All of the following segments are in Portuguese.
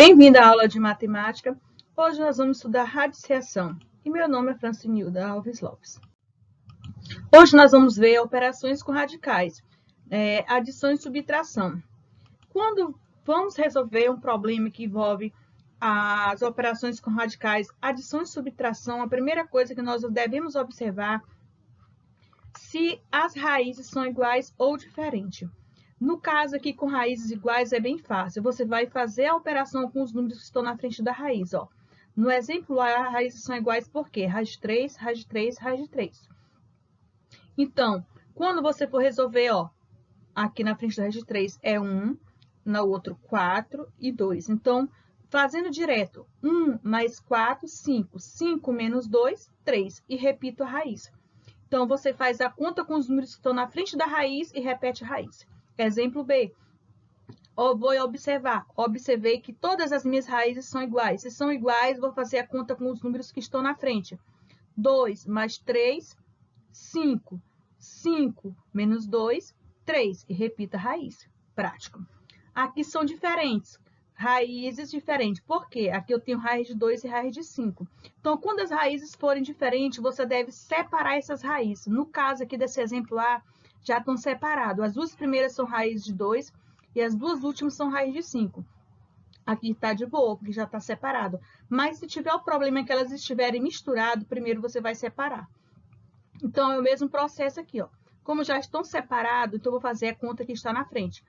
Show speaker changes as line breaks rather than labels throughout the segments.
Bem-vindo à aula de matemática. Hoje nós vamos estudar radiciação. E meu nome é Francinilda Alves Lopes. Hoje nós vamos ver operações com radicais, adição e subtração. Quando vamos resolver um problema que envolve as operações com radicais, adição e subtração, a primeira coisa que nós devemos observar se as raízes são iguais ou diferentes. No caso aqui com raízes iguais é bem fácil. Você vai fazer a operação com os números que estão na frente da raiz. Ó. No exemplo lá, as raízes são iguais por quê? Raiz de 3, raiz de 3, raiz de 3. Então, quando você for resolver, ó, aqui na frente da raiz de 3 é 1, no outro 4 e 2. Então, fazendo direto, 1 mais 4, 5. 5 menos 2, 3. E repito a raiz. Então, você faz a conta com os números que estão na frente da raiz e repete a raiz. Exemplo B. Vou observar. Observei que todas as minhas raízes são iguais. Se são iguais, vou fazer a conta com os números que estão na frente. 2 mais 3, 5. 5 menos 2, 3. E repita a raiz. Prático. Aqui são diferentes. Raízes diferentes. Por quê? Aqui eu tenho raiz de 2 e raiz de 5. Então, quando as raízes forem diferentes, você deve separar essas raízes. No caso aqui desse exemplo A, já estão separados. As duas primeiras são raiz de 2 e as duas últimas são raiz de 5. Aqui está de boa, porque já está separado. Mas se tiver o problema que elas estiverem misturadas, primeiro você vai separar. Então, é o mesmo processo aqui, ó. Como já estão separados, então eu vou fazer a conta que está na frente.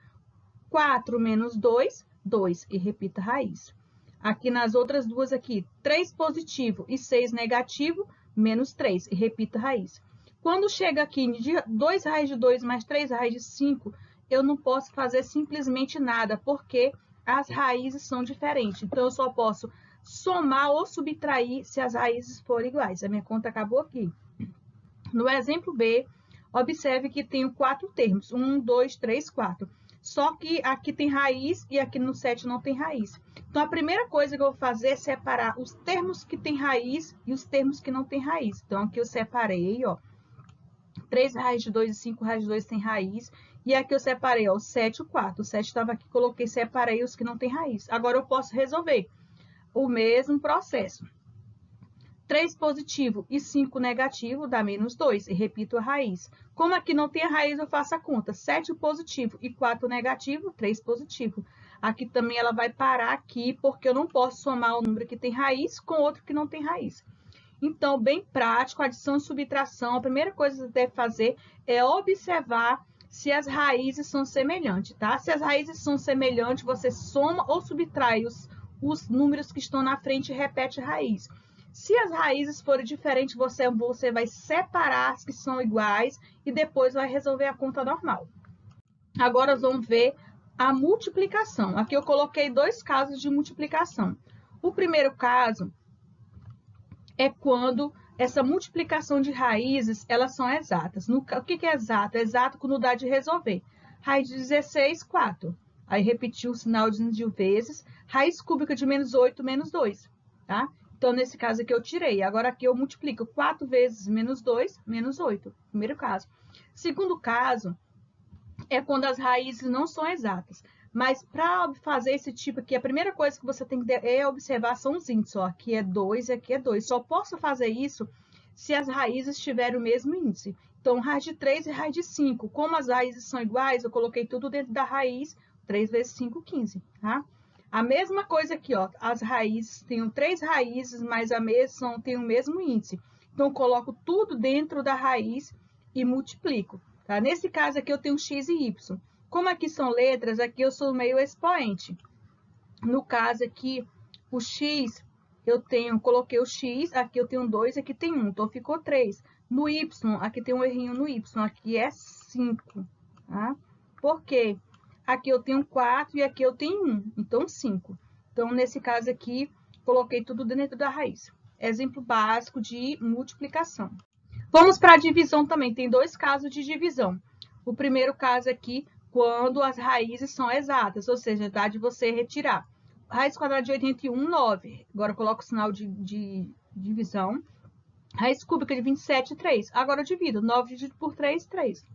4 menos 2, 2. E repita a raiz. Aqui nas outras duas aqui, 3 positivo e 6 negativo, menos 3. E repita a raiz. Quando chega aqui em 2 raiz de 2 mais 3 raiz de 5, eu não posso fazer simplesmente nada, porque as raízes são diferentes. Então, eu só posso somar ou subtrair se as raízes forem iguais. A minha conta acabou aqui. No exemplo B, observe que tenho 4 termos. 1, 2, 3, 4. Só que aqui tem raiz e aqui no 7 não tem raiz. Então, a primeira coisa que eu vou fazer é separar os termos que têm raiz e os termos que não têm raiz. Então, aqui eu separei, ó. 3 raiz de 2 e 5 raiz de 2 tem raiz. E aqui eu separei, ó, o 7 e o 4. O 7 estava aqui, coloquei, separei os que não têm raiz. Agora, eu posso resolver o mesmo processo. 3 positivo e 5 negativo dá menos 2. E repito a raiz. Como aqui não tem a raiz, eu faço a conta. 7 positivo e 4 negativo, 3 positivo. Aqui também ela vai parar aqui, porque eu não posso somar o número que tem raiz com outro que não tem raiz. Então, bem prático, adição e subtração. A primeira coisa que você deve fazer é observar se as raízes são semelhantes, tá? Se as raízes são semelhantes, você soma ou subtrai os números que estão na frente e repete a raiz. Se as raízes forem diferentes, você vai separar as que são iguais e depois vai resolver a conta normal. Agora, nós vamos ver a multiplicação. Aqui eu coloquei 2 casos de multiplicação. O primeiro caso é quando essa multiplicação de raízes, elas são exatas. O que é exato? É exato quando dá de resolver. Raiz de 16, 4. Aí repetiu o sinal de vezes. Raiz cúbica de menos 8, menos 2. Tá? Então, nesse caso aqui eu tirei. Agora aqui eu multiplico 4 vezes menos 2, menos 8. Primeiro caso. Segundo caso é quando as raízes não são exatas. Mas para fazer esse tipo aqui, a primeira coisa que você tem que observar são os índices. Ó. Aqui é 2 e aqui é 2. Só posso fazer isso se as raízes tiverem o mesmo índice. Então, raiz de 3 e raiz de 5. Como as raízes são iguais, eu coloquei tudo dentro da raiz. 3 vezes 5, 15. Tá? A mesma coisa aqui, ó. As raízes, tenho 3 raízes, mas tem o mesmo índice. Então, eu coloco tudo dentro da raiz e multiplico. Tá? Nesse caso aqui, eu tenho x e y. Como aqui são letras, aqui eu sou meio expoente. No caso aqui, o x, coloquei o x, aqui eu tenho 2, aqui tem 1, então ficou 3. No y, aqui tem um errinho no y, aqui é 5. Tá? Por quê? Aqui eu tenho 4 e aqui eu tenho 1, então 5. Então, nesse caso aqui, coloquei tudo dentro da raiz. Exemplo básico de multiplicação. Vamos para a divisão também, tem 2 casos de divisão. O primeiro caso aqui, quando as raízes são exatas, ou seja, dá de você retirar. Raiz quadrada de 81, 9. Agora eu coloco o sinal de divisão. Raiz cúbica de 27, 3. Agora eu divido. 9 dividido por 3, 3.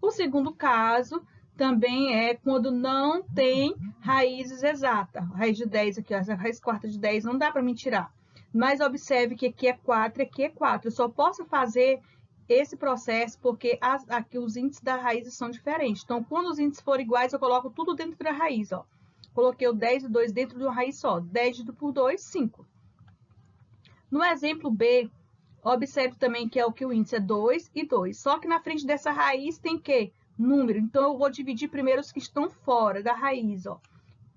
O segundo caso também é quando não tem raízes exatas. Raiz de 10 aqui, a raiz quarta de 10 não dá para me tirar. Mas observe que aqui é 4 e aqui é 4. Eu só posso fazer esse processo porque aqui os índices da raiz são diferentes. Então, quando os índices forem iguais, eu coloco tudo dentro da raiz, ó. Coloquei o 10 e 2 dentro de uma raiz só. 10 dividido por 2, 5. No exemplo B, observe também que o índice é 2 e 2. Só que na frente dessa raiz tem que? Número. Então, eu vou dividir primeiro os que estão fora da raiz, ó.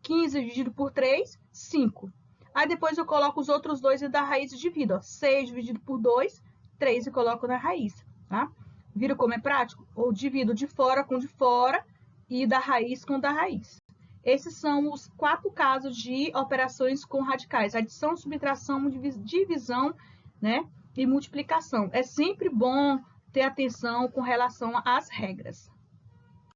15 dividido por 3, 5. Aí depois eu coloco os outros dois da raiz e divido, ó. 6 dividido por 2, 3 e coloco na raiz, tá? Viram como é prático? Ou divido de fora com de fora e da raiz com da raiz. Esses são os 4 casos de operações com radicais: adição, subtração, divisão, né, e multiplicação. É sempre bom ter atenção com relação às regras.